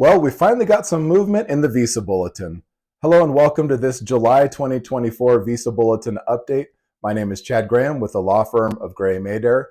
Well, we finally got some movement in the Visa Bulletin. Hello and welcome to this July 2024 Visa Bulletin update. My name is Chad Graham with the law firm of Graham Adair.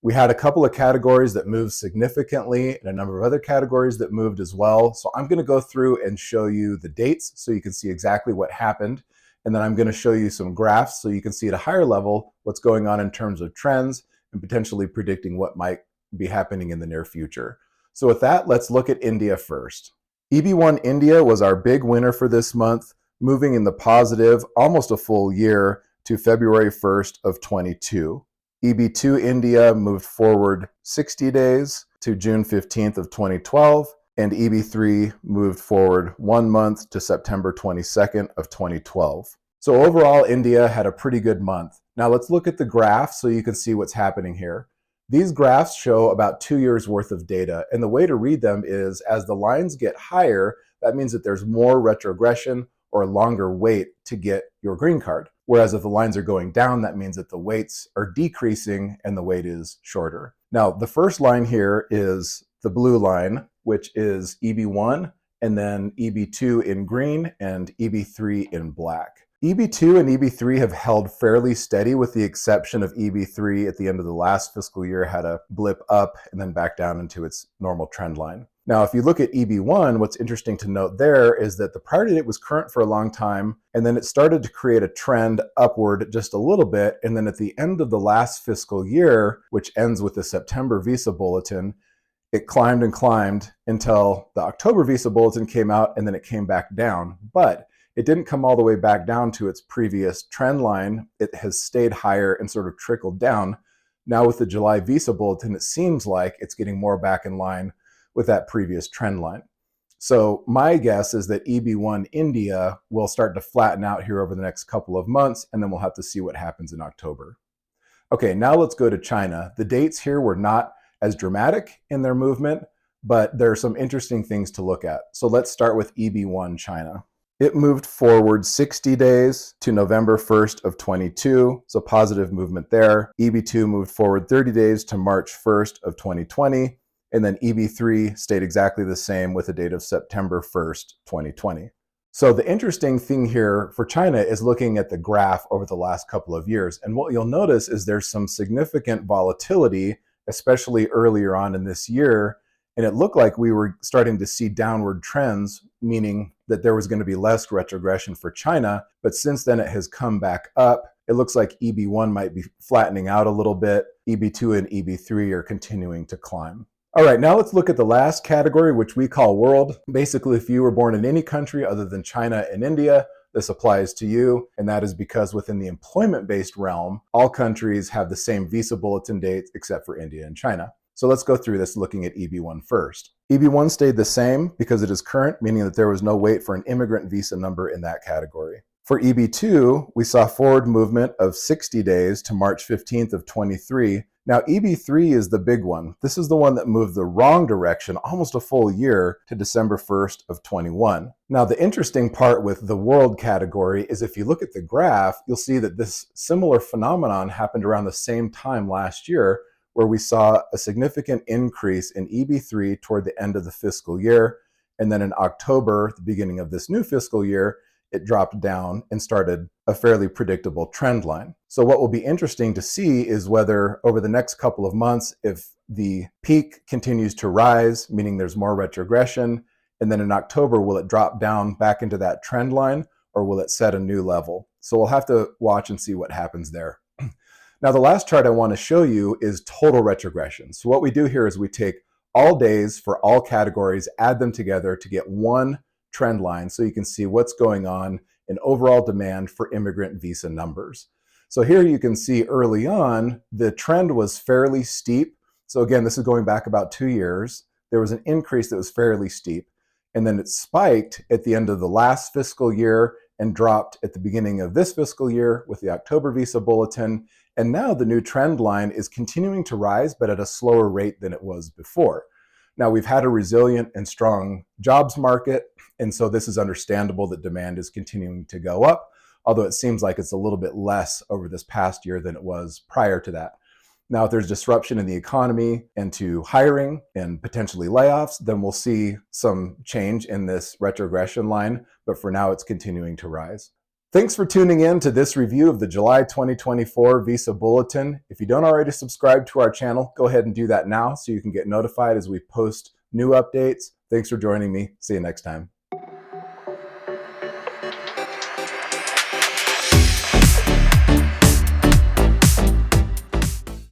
We had a couple of categories that moved significantly and a number of other categories that moved as well. So I'm going to go through and show you the dates so you can see exactly what happened. And then I'm going to show you some graphs so you can see at a higher level what's going on in terms of trends and potentially predicting what might be happening in the near future. So with that, let's look at India first. EB1 India was our big winner for this month, moving in the positive almost a full year to February 1st of 22. EB2 India moved forward 60 days to June 15th of 2012, and EB3 moved forward 1 month to September 22nd of 2012. So overall, India had a pretty good month. Now let's look at the graph so you can see what's happening here. These graphs show about 2 years worth of data, and the way to read them is as the lines get higher, that means that there's more retrogression or a longer wait to get your green card. Whereas if the lines are going down, that means that the waits are decreasing and the wait is shorter. Now, the first line here is the blue line, which is EB1, and then EB2 in green and EB3 in black. EB2 and EB3 have held fairly steady with the exception of EB3 at the end of the last fiscal year had a blip up and then back down into its normal trend line. Now, if you look at EB1, what's interesting to note there is that the priority date was current for a long time, and then it started to create a trend upward just a little bit, and then at the end of the last fiscal year, which ends with the September Visa Bulletin, it climbed and climbed until the October Visa Bulletin came out, and then it came back down. But it didn't come all the way back down to its previous trend line. It has stayed higher and sort of trickled down. Now with the July Visa Bulletin, it seems like it's getting more back in line with that previous trend line. So my guess is that EB1 India will start to flatten out here over the next couple of months, and then we'll have to see what happens in October. Okay, now let's go to China. The dates here were not as dramatic in their movement, but there are some interesting things to look at. So let's start with EB1 China. It moved forward 60 days to November 1st of 22, so positive movement there. EB2 moved forward 30 days to March 1st of 2020, and then EB3 stayed exactly the same with a date of September 1st, 2020. So the interesting thing here for China is looking at the graph over the last couple of years, and what you'll notice is there's some significant volatility, especially earlier on in this year, and it looked like we were starting to see downward trends, meaning that there was going to be less retrogression for China. But since then, it has come back up. It looks like EB1 might be flattening out a little bit. EB2 and EB3 are continuing to climb. All right, now let's look at the last category, which we call world. Basically, if you were born in any country other than China and India, this applies to you, and that is because within the employment-based realm, all countries have the same Visa Bulletin dates except for India and China. So let's go through this looking at EB1 first. EB1 stayed the same because it is current, meaning that there was no wait for an immigrant visa number in that category. For EB2, we saw forward movement of 60 days to March 15th of 23. Now EB3 is the big one. This is the one that moved the wrong direction almost a full year to December 1st of 21. Now the interesting part with the world category is if you look at the graph, you'll see that this similar phenomenon happened around the same time last year, where we saw a significant increase in EB3 toward the end of the fiscal year. And then in October, the beginning of this new fiscal year, it dropped down and started a fairly predictable trend line. So what will be interesting to see is whether over the next couple of months, if the peak continues to rise, meaning there's more retrogression, and then in October, will it drop down back into that trend line, or will it set a new level? So we'll have to watch and see what happens there. Now, the last chart I want to show you is total retrogression. So what we do here is we take all days for all categories, add them together to get one trend line so you can see what's going on in overall demand for immigrant visa numbers. So here you can see early on, the trend was fairly steep. So again, this is going back about 2 years. There was an increase that was fairly steep, and then it spiked at the end of the last fiscal year and dropped at the beginning of this fiscal year with the October Visa Bulletin. And now the new trend line is continuing to rise, but at a slower rate than it was before. Now, we've had a resilient and strong jobs market, and so this is understandable that demand is continuing to go up, although it seems like it's a little bit less over this past year than it was prior to that. Now, if there's disruption in the economy and to hiring and potentially layoffs, then we'll see some change in this retrogression line, but for now it's continuing to rise. Thanks for tuning in to this review of the July 2024 Visa Bulletin. If you don't already subscribe to our channel, go ahead and do that now so you can get notified as we post new updates. Thanks for joining me. See you next time.